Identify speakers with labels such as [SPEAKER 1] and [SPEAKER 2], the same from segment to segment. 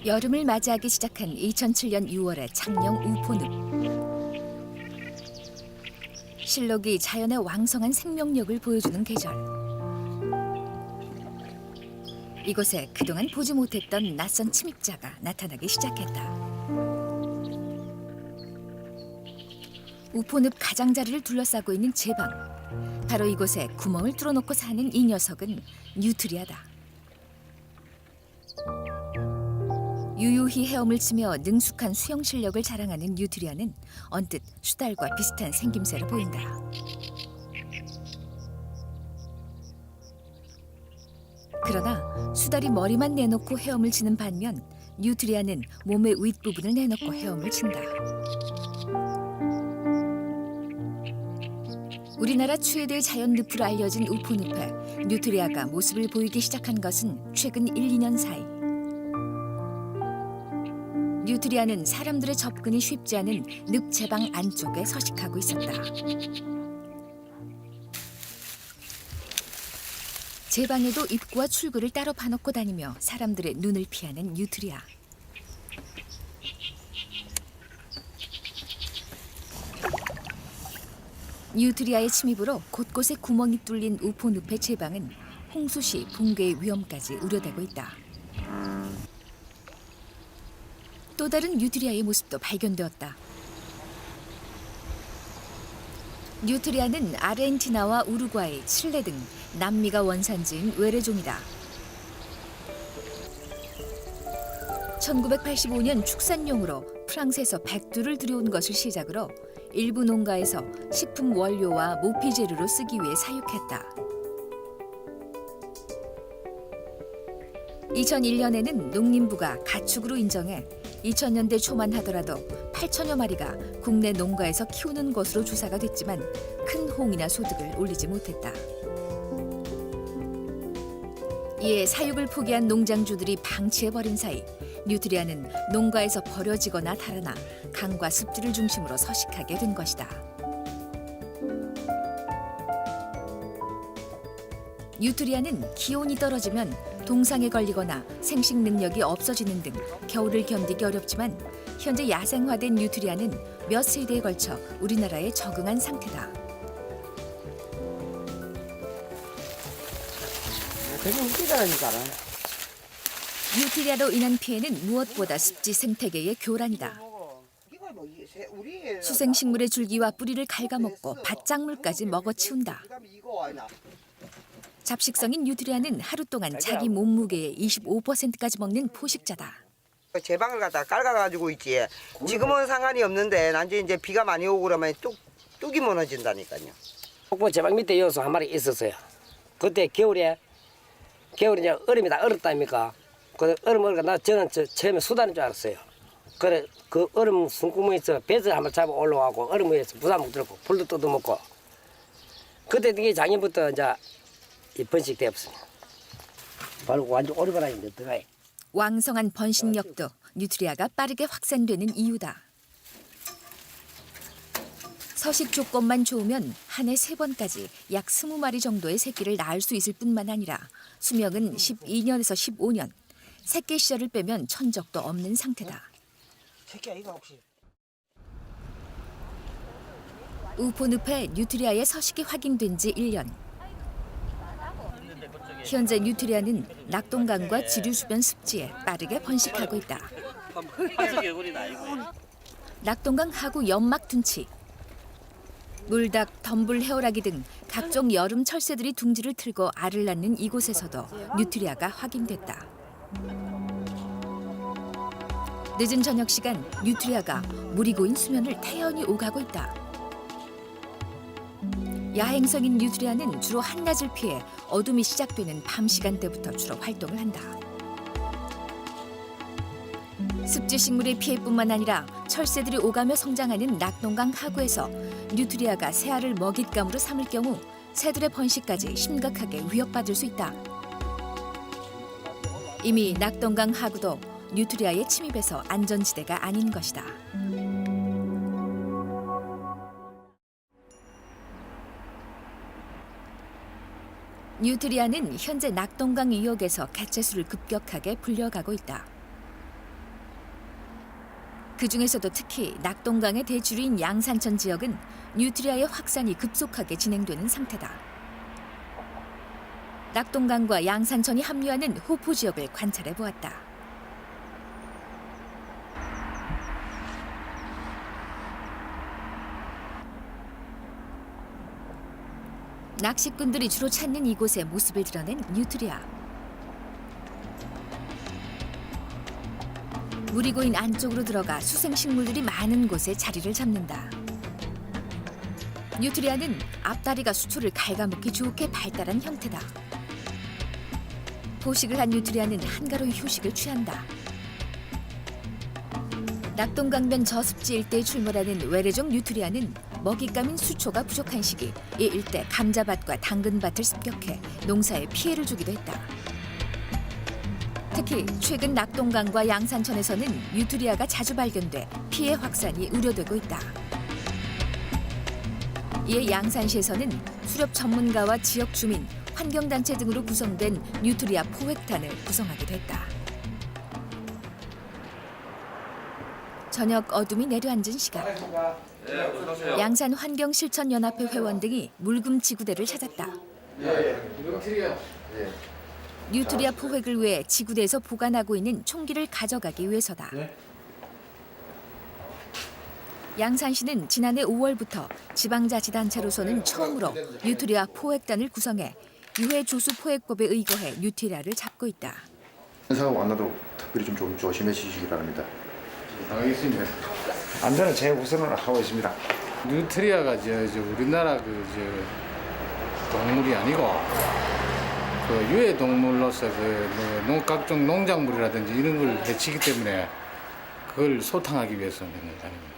[SPEAKER 1] 여름을 맞이하기 시작한 2007년 6월의 창녕 우포늪. 실록이 자연의 왕성한 생명력을 보여주는 계절. 이곳에 그동안 보지 못했던 낯선 침입자가 나타나기 시작했다. 우포늪 가장자리를 둘러싸고 있는 제방. 바로 이곳에 구멍을 뚫어놓고 사는 이 녀석은 뉴트리아다. 유유히 헤엄을 치며 능숙한 수영 실력을 자랑하는 뉴트리아는 언뜻 수달과 비슷한 생김새로 보인다. 그러나 수달이 머리만 내놓고 헤엄을 치는 반면 뉴트리아는 몸의 윗부분을 내놓고 헤엄을 친다. 우리나라 최대 자연 늪으로 알려진 우포늪에 뉴트리아가 모습을 보이기 시작한 것은 최근 1, 2년 사이. 뉴트리아는 사람들의 접근이 쉽지 않은 늪 제방 안쪽에 서식하고 있었다. 제방에도 입구와 출구를 따로 봐놓고 다니며 사람들의 눈을 피하는 뉴트리아. 뉴트리아의 침입으로 곳곳에 구멍이 뚫린 우포늪의 제방은 홍수 시 붕괴의 위험까지 우려되고 있다. 또 다른 뉴트리아의 모습도 발견되었다. 뉴트리아는 아르헨티나와 우루과이, 칠레 등 남미가 원산지인 외래종이다. 1985년 축산용으로 프랑스에서 백두를 들여온 것을 시작으로 일부 농가에서 식품 원료와 모피 재료로 쓰기 위해 사육했다. 2001년에는 농림부가 가축으로 인정해 2000년대 초만 하더라도 8천여 마리가 국내 농가에서 키우는 것으로 조사가 됐지만 큰 홍이나 소득을 올리지 못했다. 이에 사육을 포기한 농장주들이 방치해버린 사이 뉴트리아는 농가에서 버려지거나 달아나 강과 습지를 중심으로 서식하게 된 것이다. 뉴트리아는 기온이 떨어지면 동상에 걸리거나 생식 능력이 없어지는 등 겨울을 견디기 어렵지만 현재 야생화된 뉴트리아는 몇 세대에 걸쳐 우리나라에 적응한 상태다.
[SPEAKER 2] 되게 웃기다니까.
[SPEAKER 1] 뉴트리아로 인한 피해는 무엇보다 습지 생태계의 교란이다. 수생식물의 줄기와 뿌리를 갉아먹고 밭작물까지 먹어치운다. 잡식성인 뉴트리아는 하루 동안 자기 몸무게의 25%까지 먹는 포식자다.
[SPEAKER 2] 제방을 갖다 깔아가지고 있지. 지금은 상관이 없는데 난제 이제 비가 많이 오고 그러면 뚝이 무너진다니까요.
[SPEAKER 3] 폭포 제방 밑에 여수 한 마리 있었어요. 그때 겨울에 이제 얼음이 다 얼었다니까. 그 얼으니까 저는 처음에 수다는 줄 알았어요. 그래 그 얼음 숨구멍에서 배를 한번 잡아 올라가고 얼음 위에서 부산목 들고 불도 뜯어먹고. 그때 이게 작년부터 이제 이 번식되었습니다. 바로 완전 오리바라인데 들어가요.
[SPEAKER 1] 왕성한 번식력도 뉴트리아가 빠르게 확산되는 이유다. 서식 조건만 좋으면 한 해 3번까지 약 20마리 정도의 새끼를 낳을 수 있을 뿐만 아니라 수명은 12년에서 15년, 새끼 시절을 빼면 천적도 없는 상태다.
[SPEAKER 2] 새끼야 이거 혹시?
[SPEAKER 1] 우포늪에 뉴트리아의 서식이 확인된 지 1년. 현재 뉴트리아는 낙동강과 지류수변 습지에 빠르게 번식하고 있다. 낙동강 하구 연막 둔치, 물닭, 덤불, 해오라기 등 각종 여름 철새들이 둥지를 틀고 알을 낳는 이곳에서도 뉴트리아가 확인됐다. 늦은 저녁 시간 뉴트리아가 물이 고인 수면을 태연히 오가고 있다. 야행성인 뉴트리아는 주로 한낮을 피해 어둠이 시작되는 밤 시간대부터 주로 활동을 한다. 습지식물의 피해뿐만 아니라 철새들이 오가며 성장하는 낙동강 하구에서 뉴트리아가 새알을 먹잇감으로 삼을 경우 새들의 번식까지 심각하게 위협받을 수 있다. 이미 낙동강 하구도 뉴트리아의 침입에서 안전지대가 아닌 것이다. 뉴트리아는 현재 낙동강 이역에서 개체수를 급격하게 불려가고 있다. 그중에서도 특히 낙동강의 대주류인 양산천 지역은 뉴트리아의 확산이 급속하게 진행되는 상태다. 낙동강과 양산천이 합류하는 호포 지역을 관찰해 보았다. 낚시꾼들이 주로 찾는 이곳에 모습을 드러낸 뉴트리아. 물이 고인 안쪽으로 들어가 수생식물들이 많은 곳에 자리를 잡는다. 뉴트리아는 앞다리가 수초를 갉아먹기 좋게 발달한 형태다. 포식을 한 뉴트리아는 한가로이 휴식을 취한다. 낙동강변 저습지 일대에 출몰하는 외래종 뉴트리아는 먹잇감인 수초가 부족한 시기 이 일대 감자밭과 당근밭을 습격해 농사에 피해를 주기도 했다. 특히 최근 낙동강과 양산천에서는 뉴트리아가 자주 발견돼 피해 확산이 우려되고 있다. 이에 양산시에서는 수렵 전문가와 지역 주민, 환경단체 등으로 구성된 뉴트리아 포획단을 구성하기도 했다. 저녁 어둠이 내려앉은 시각. 양산 환경실천연합회 회원 등이 물금 지구대를 찾았다. 뉴트리아 포획을 위해 지구대에서 보관하고 있는 총기를 가져가기 위해서다. 양산시는 지난해 5월부터 지방자치단체로서는 처음으로 뉴트리아 포획단을 구성해 유해 조수 포획법에 의거해 뉴트리아를 잡고 있다.
[SPEAKER 4] 사고 만나도 특별히 좀 조심해 주시기 바랍니다.
[SPEAKER 5] 알겠습니다.
[SPEAKER 4] 안전은 제 우선을 하고 있습니다.
[SPEAKER 5] 뉴트리아가 우리나라 동물이 아니고 유해 동물로서 각종 농작물이라든지 이런 걸 해치기 때문에 그걸 소탕하기 위해서 낸 것 아닙니다.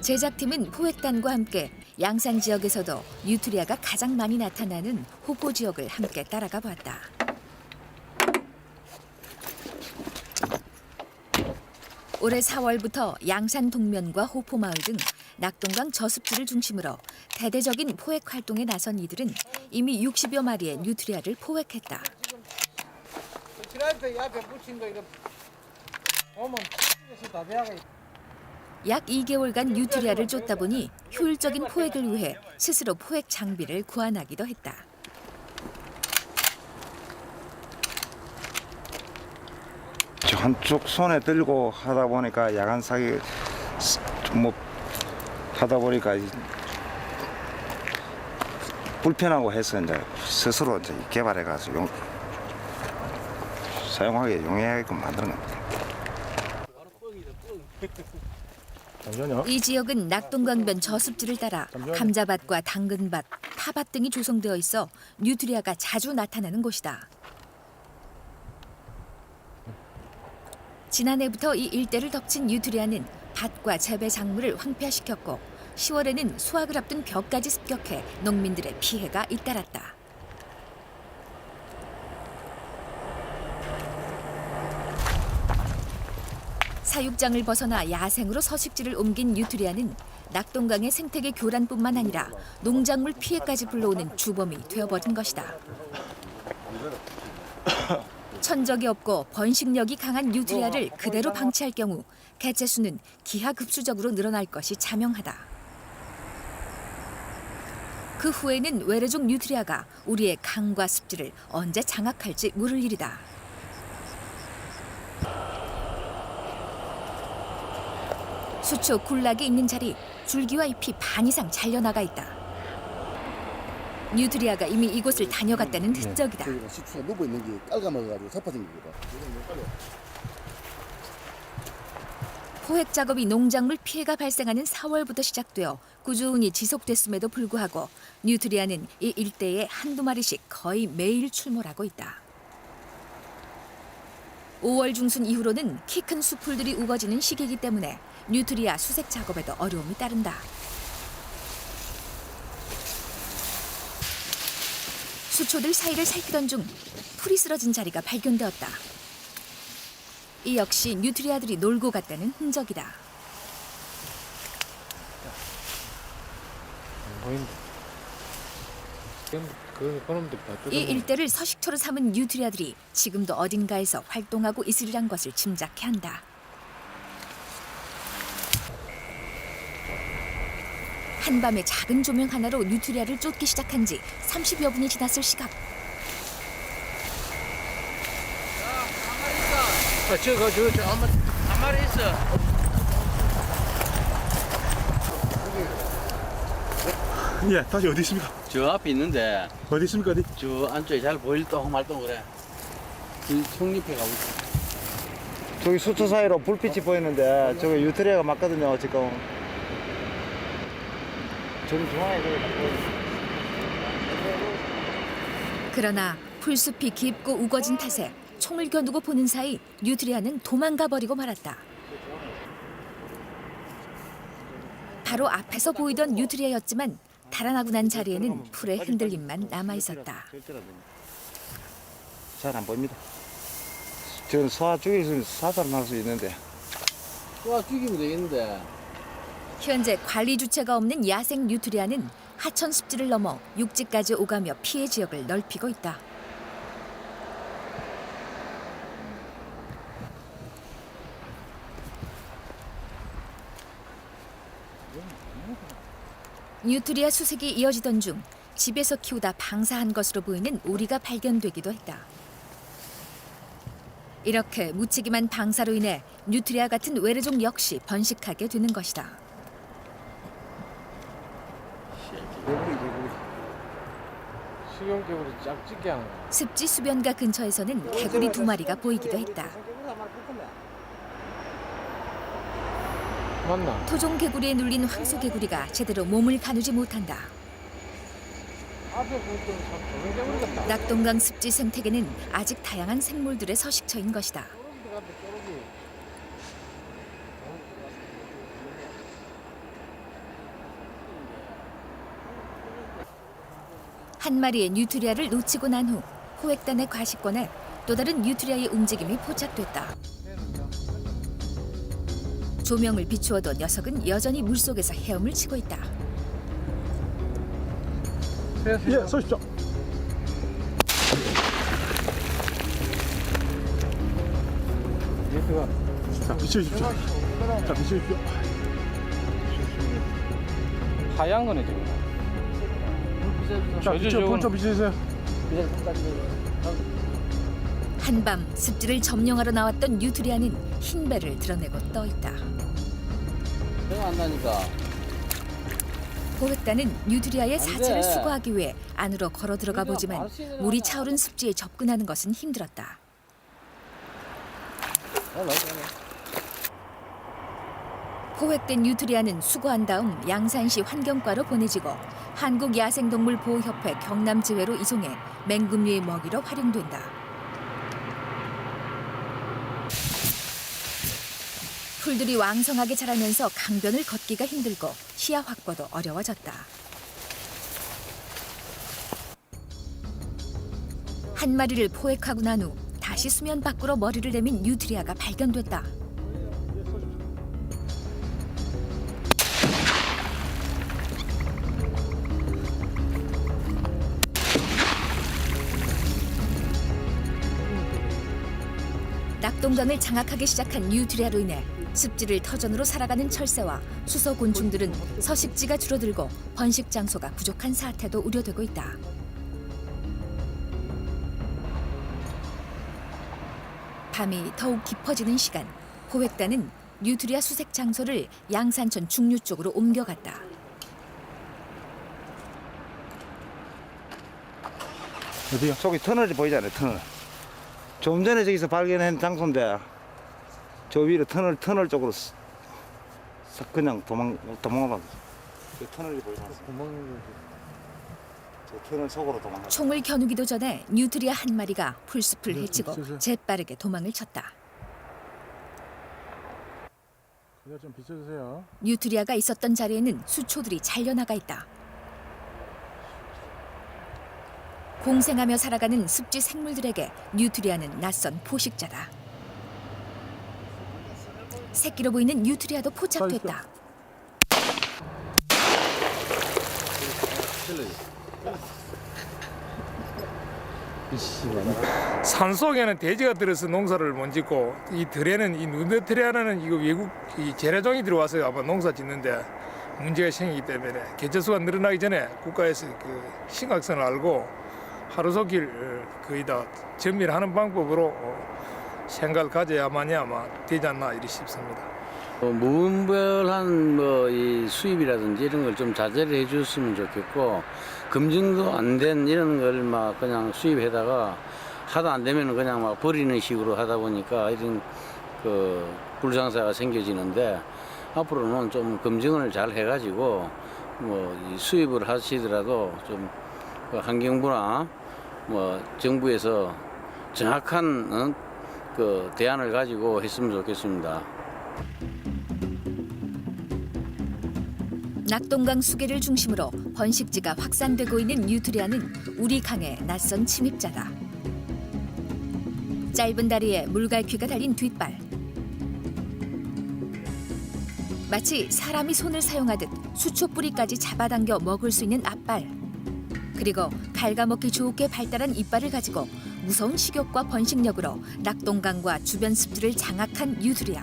[SPEAKER 1] 제작팀은 포획단과 함께 양산 지역에서도 뉴트리아가 가장 많이 나타나는 호포 지역을 함께 따라가 보았다. 올해 4월부터 양산 동면과 호포마을 등 낙동강 저습지를 중심으로 대대적인 포획 활동에 나선 이들은 이미 60여 마리의 뉴트리아를 포획했다. 약 2개월간 뉴트리아를 쫓다 보니 효율적인 포획을 위해 스스로 포획 장비를 구안하기도 했다.
[SPEAKER 4] 한쪽 손에 들고 하다 보니까 야간 사기 하다 보니까 불편하고 해서 이제 스스로 이제 개발해가지고 사용하기 용이하게끔 만드는 겁니다.
[SPEAKER 1] 이 지역은 낙동강변 저습지를 따라 감자밭과 당근밭, 파밭 등이 조성되어 있어 뉴트리아가 자주 나타나는 곳이다. 지난해부터 이 일대를 덮친 뉴트리아는 밭과 재배 작물을 황폐화시켰고 10월에는 수확을 앞둔 벼까지 습격해 농민들의 피해가 잇따랐다. 사육장을 벗어나 야생으로 서식지를 옮긴 뉴트리아는 낙동강의 생태계 교란뿐만 아니라 농작물 피해까지 불러오는 주범이 되어버린 것이다. 천적이 없고 번식력이 강한 뉴트리아를 그대로 방치할 경우 개체수는 기하급수적으로 늘어날 것이 자명하다. 그 후에는 외래종 뉴트리아가 우리의 강과 습지를 언제 장악할지 모를 일이다. 수초 군락이 있는 자리 줄기와 잎이 반 이상 잘려나가 있다. 뉴트리아가 이미 이곳을 다녀갔다는 흔적이다.
[SPEAKER 6] 식수가 누워 있는 게 깔아먹어가지고 자빠진 거거든.
[SPEAKER 1] 포획 작업이 농작물 피해가 발생하는 4월부터 시작되어 꾸준히 지속됐음에도 불구하고 뉴트리아는 이 일대에 한두 마리씩 거의 매일 출몰하고 있다. 5월 중순 이후로는 키 큰 수풀들이 우거지는 시기이기 때문에 뉴트리아 수색 작업에도 어려움이 따른다. 수초들 사이를 살피던 중 풀이 쓰러진 자리가 발견되었다. 이 역시 뉴트리아들이 놀고 갔다는 흔적이다. 이 일대를 서식처로 삼은 뉴트리아들이 지금도 어딘가에서 활동하고 있으리란 것을 짐작해 한다. 한밤에 작은 조명 하나로 뉴트리아를 쫓기 시작한 지 30여 분이 지났을 시각.
[SPEAKER 7] 한 마리 있어.
[SPEAKER 8] 예, 다시 어디 있습니까?
[SPEAKER 7] 저 앞에 있는데
[SPEAKER 8] 어디 있습니까? 어디?
[SPEAKER 7] 저 안쪽에 잘 보일 동 말동 그래. 이 성립해 가고 있어.
[SPEAKER 4] 저기 수초 사이로 불빛이 보이는데 저기 유트리아가 맞거든요 지금. 저기 중앙에
[SPEAKER 1] 그러나 풀숲이 깊고 우거진 탓에 총을 겨누고 보는 사이 뉴트리아는 도망가 버리고 말았다. 바로 앞에서 보이던 뉴트리아였지만 달아나고 난 자리에는 풀의 흔들림만 남아 있었다.
[SPEAKER 4] 잘 안 보입니다. 저는 소화 죽일 사살할 수 있는데.
[SPEAKER 7] 와 죽이면 되겠는데.
[SPEAKER 1] 현재 관리 주체가 없는 야생 뉴트리아는 하천 습지를 넘어 육지까지 오가며 피해 지역을 넓히고 있다. 뉴트리아 수색이 이어지던 중 집에서 키우다 방사한 것으로 보이는 오리가 발견되기도 했다. 이렇게 무치기만 방사로 인해 뉴트리아 같은 외래종 역시 번식하게 되는 것이다.
[SPEAKER 5] 식용개구리 짝짓기 하는 거.
[SPEAKER 1] 습지 수변가 근처에서는 개구리 2마리가 보이기도 했다.
[SPEAKER 5] 맞나?
[SPEAKER 1] 토종 개구리에 눌린 황소 개구리가 제대로 몸을 가누지 못한다.
[SPEAKER 5] 앞에 보니까 참 조명 개구리 같다.
[SPEAKER 1] 낙동강 습지 생태계는 아직 다양한 생물들의 서식처인 것이다.
[SPEAKER 5] 쪼르기 같다, 쪼르기.
[SPEAKER 1] 한 마리의 뉴트리아를 놓치고 난 후 호획단의 과식권에 또 다른 뉴트리아의 움직임이 포착됐다. 조명을 비추어도 녀석은 여전히 물속에서 헤엄을 치고 있다.
[SPEAKER 8] 예, 서십시오. 자, 비춰주십시오. 자, 비춰주십시오.
[SPEAKER 5] 하얀 거네 지금.
[SPEAKER 8] 자, 본초 비춰주세요.
[SPEAKER 1] 한밤 습지를 점령하러 나왔던 뉴트리아는 흰 배를 드러내고 떠 있다.
[SPEAKER 7] 내가 안 나니까.
[SPEAKER 1] 호획단은 뉴트리아의
[SPEAKER 7] 안
[SPEAKER 1] 사체를
[SPEAKER 7] 돼.
[SPEAKER 1] 수거하기 위해 안으로 걸어 들어가 보지만 물이 차오른 습지에 접근하는 것은 힘들었다. 호획된 뉴트리아는 수거한 다음 양산시 환경과로 보내지고 한국야생동물보호협회 경남지회로 이송해 맹금류의 먹이로 활용된다. 풀들이 왕성하게 자라면서 강변을 걷기가 힘들고 시야 확보도 어려워졌다. 한 마리를 포획하고 난 후 다시 수면 밖으로 머리를 내민 뉴트리아가 발견됐다. 낙동강을 장악하기 시작한 뉴트리아로 인해 습지를 터전으로 살아가는 철새와 수소곤충들은 서식지가 줄어들고 번식 장소가 부족한 사태도 우려되고 있다. 밤이 더욱 깊어지는 시간, 호획단은 뉴트리아 수색 장소를 양산천 중류 쪽으로 옮겨갔다.
[SPEAKER 8] 어디요?
[SPEAKER 4] 저기 터널이 보이잖아요, 터널. 좀 전에 저기서 발견한 장소인데 저 위로 터널 쪽으로 싹 그냥 도망가봤어. 저 터널이 보이지 않습니까? 저 터널 속으로 도망가.
[SPEAKER 1] 총을 겨누기도 전에 뉴트리아 한 마리가 풀숲을 헤치고 재빠르게 도망을 쳤다.
[SPEAKER 8] 그냥 좀 비춰주세요.
[SPEAKER 1] 뉴트리아가 있었던 자리에는 수초들이 잘려나가 있다. 공생하며 살아가는 습지 생물들에게 뉴트리아는 낯선 포식자다. 새끼로 보이는 뉴트리아도 포착됐다.
[SPEAKER 9] 산속에는 돼지가 들어서 농사를 못 짓고 이 들에는 이 누드트리아라는 이거 외국 이 재래종이 들어와서 아마 농사 짓는데 문제가 생기기 때문에 개체수가 늘어나기 전에 국가에서 그 심각성을 알고 하루속일 거의 다 전밀하는 방법으로 생각을 가져야만이 아마 되지 않나 이리 싶습니다.
[SPEAKER 7] 무분별한 이 수입이라든지 이런 걸 좀 자제를 해줬으면 좋겠고, 검증도 안 된 이런 걸 막 그냥 수입해다가 하도 안 되면 그냥 막 버리는 식으로 하다 보니까 이런 그 불상사가 생겨지는데, 앞으로는 좀 검증을 잘 해가지고 이 수입을 하시더라도 좀 그 환경부나 정부에서 정확한 그 대안을 가지고 했으면 좋겠습니다.
[SPEAKER 1] 낙동강 수계를 중심으로 번식지가 확산되고 있는 뉴트리아는 우리 강의 낯선 침입자다. 짧은 다리에 물갈퀴가 달린 뒷발. 마치 사람이 손을 사용하듯 수초 뿌리까지 잡아당겨 먹을 수 있는 앞발. 그리고 갉아먹기 좋게 발달한 이빨을 가지고 무서운 식욕과 번식력으로 낙동강과 주변 습지를 장악한 뉴트리아.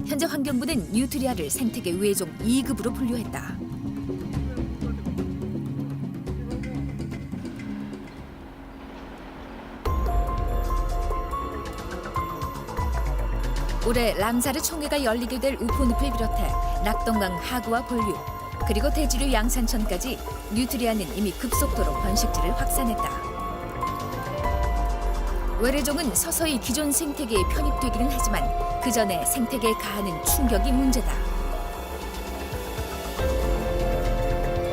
[SPEAKER 1] 현재 환경부는 뉴트리아를 생태계 위해종 2급으로 분류했다. 올해 람사르 총회가 열리게 될 우포늪을 비롯해 낙동강 하구와 본류, 그리고 대지류 양산천까지 뉴트리아는 이미 급속도로 번식지를 확산했다. 외래종은 서서히 기존 생태계에 편입되기는 하지만 그 전에 생태계에 가하는 충격이 문제다.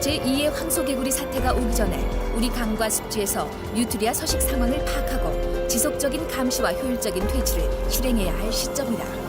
[SPEAKER 1] 제2의 황소개구리 사태가 오기 전에 우리 강과 습지에서 뉴트리아 서식 상황을 파악하고 지속적인 감시와 효율적인 퇴치를 실행해야 할 시점이다.